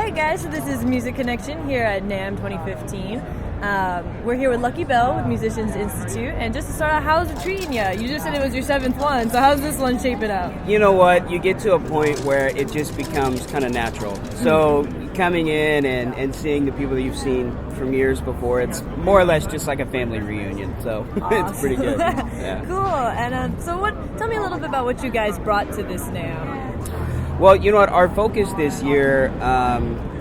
Alright guys, so this is Music Connection here at NAMM 2015. We're here with Lucky Bell with Musicians Institute, and just to start out, how's it treating you? You just said it was your 7th one, so how's this one shaping up? You know what, you get to a point where it just becomes kind of natural. So coming in and seeing the people that you've seen from years before, it's more or less just like a family reunion, so Awesome. It's pretty good. Yeah. Cool, and tell me a little bit about what you guys brought to this NAMM. Well, you know what, our focus this year,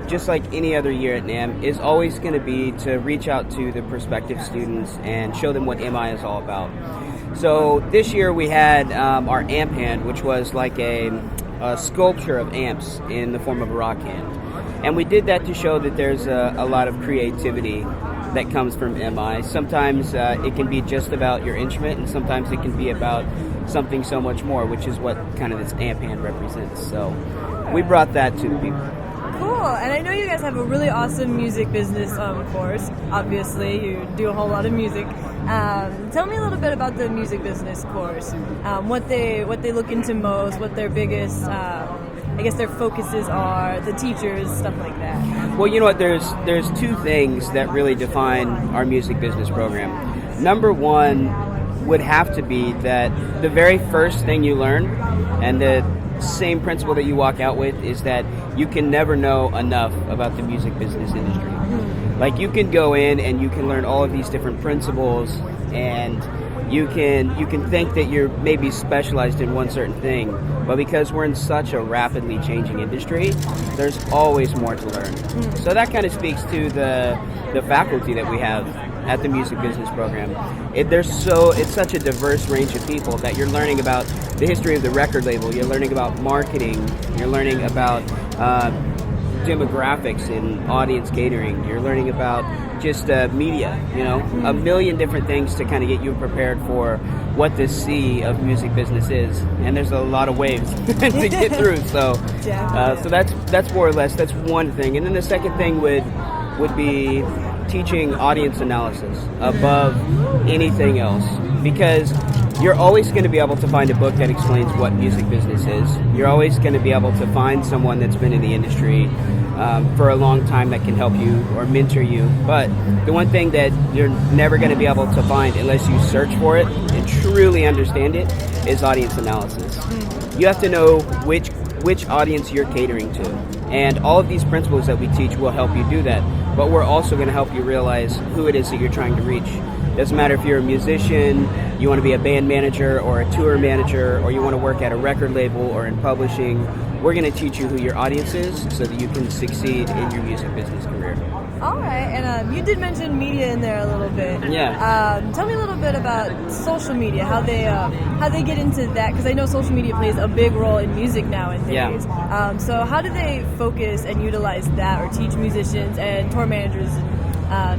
just like any other year at NAMM, is always going to be to reach out to the prospective students and show them what MI is all about. So this year we had our amp hand, which was like a sculpture of amps in the form of a rock hand. And we did that to show that there's a lot of creativity that comes from MI. Sometimes it can be just about your instrument, and sometimes it can be about something so much more, which is what kind of this amp hand represents. So we brought that to the people. Cool, and I know you guys have a really awesome music business course. Obviously, you do a whole lot of music. Tell me a little bit about the music business course. What they look into most, what their biggest, I guess their focuses are, the teachers, stuff like that. Well, you know what? There's two things that really define our music business program. Number one would have to be that the very first thing you learn, and the same principle that you walk out with, is that you can never know enough about the music business industry. Like, you can go in and you can learn all of these different principles, and you can think that you're maybe specialized in one certain thing, but because we're in such a rapidly changing industry, there's always more to learn. So that kind of speaks to the faculty that we have at the music business program. It's such a diverse range of people that you're learning about the history of the record label, you're learning about marketing, you're learning about demographics and audience catering, you're learning about just media, a million different things to kind of get you prepared for what this sea of music business is. And there's a lot of waves to get through, so that's more or less, that's one thing. And then the second thing would be teaching audience analysis above anything else, because you're always going to be able to find a book that explains what music business is. You're always going to be able to find someone that's been in the industry for a long time that can help you or mentor you. But the one thing that you're never going to be able to find unless you search for it and truly understand it is audience analysis. You have to know which audience you're catering to. And all of these principles that we teach will help you do that. But we're also going to help you realize who it is that you're trying to reach. Doesn't matter if you're a musician, you want to be a band manager or a tour manager, or you want to work at a record label or in publishing. We're going to teach you who your audience is so that you can succeed in your music business career. All right, and you did mention media in there a little bit. Yeah. Tell me a little bit about social media, how they get into that, because I know social media plays a big role in music nowadays. Yeah. So how do they focus and utilize that, or teach musicians and tour managers,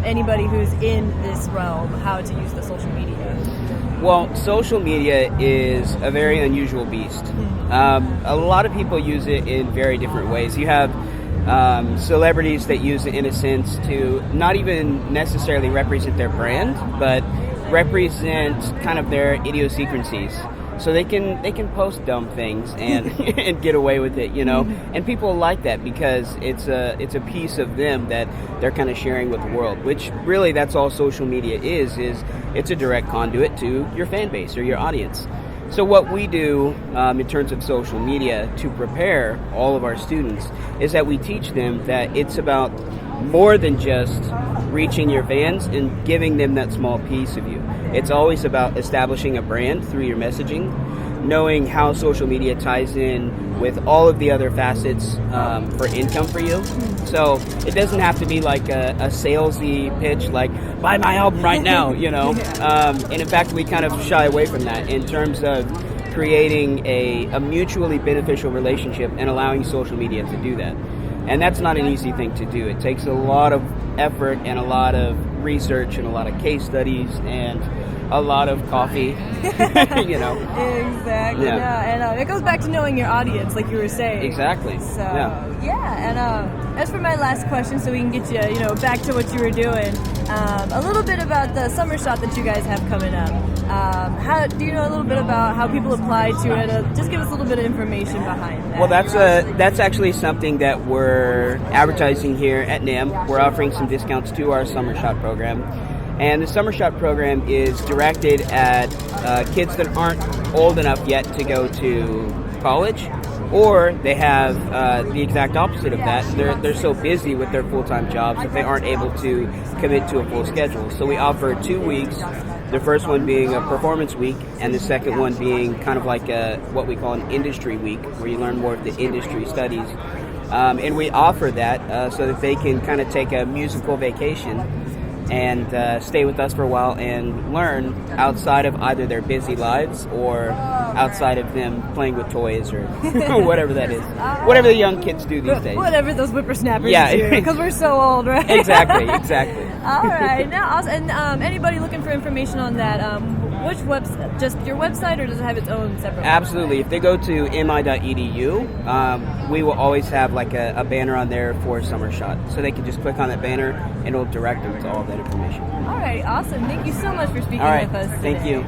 anybody who's in this realm, how to use the social media? Well, social media is a very unusual beast. A lot of people use it in very different ways. You have celebrities that use it in a sense to not even necessarily represent their brand, but represent kind of their idiosyncrasies. So they can post dumb things and and get away with it, And people like that because it's a piece of them that they're kind of sharing with the world, which really that's all social media is it's a direct conduit to your fan base or your audience. So what we do in terms of social media to prepare all of our students is that we teach them that it's about more than just reaching your fans and giving them that small piece of you. It's always about establishing a brand through your messaging, knowing how social media ties in with all of the other facets for income for you. So it doesn't have to be like a salesy pitch like, buy my album right now, And in fact, we kind of shy away from that in terms of creating a mutually beneficial relationship and allowing social media to do that. And that's not an easy thing to do. It takes a lot of effort and a lot of research and a lot of case studies and a lot of coffee, you know. Exactly. Yeah. No, and it goes back to knowing your audience, like you were saying. Exactly. So Yeah. and as for my last question, so we can get you, back to what you were doing, a little bit about the summer shot that you guys have coming up. How do you know a little bit about how people apply to it? Just give us a little bit of information behind that. Well, that's actually something that we're advertising here at NAMM. We're offering some discounts to our summer shot program. And the Summer Shot program is directed at kids that aren't old enough yet to go to college, or they have the exact opposite of that. They're so busy with their full-time jobs that they aren't able to commit to a full schedule. So we offer 2 weeks, the first one being a performance week, and the second one being kind of like what we call an industry week, where you learn more of the industry studies. And we offer that so that they can kind of take a musical vacation and stay with us for a while and learn outside of either their busy lives or outside of them playing with toys or whatever that is. Whatever the young kids do these days. Whatever those whippersnappers Yeah. do, because we're so old, right? Exactly. All right. Now, awesome. And anybody looking for information on that, which website? Just your website, or does it have its own separate? Absolutely. If they go to mi.edu, we will always have like a banner on there for Summer Shot, so they can just click on that banner and it'll direct them to all that information. All right. Awesome. Thank you so much for speaking All right. with us Thank today. you.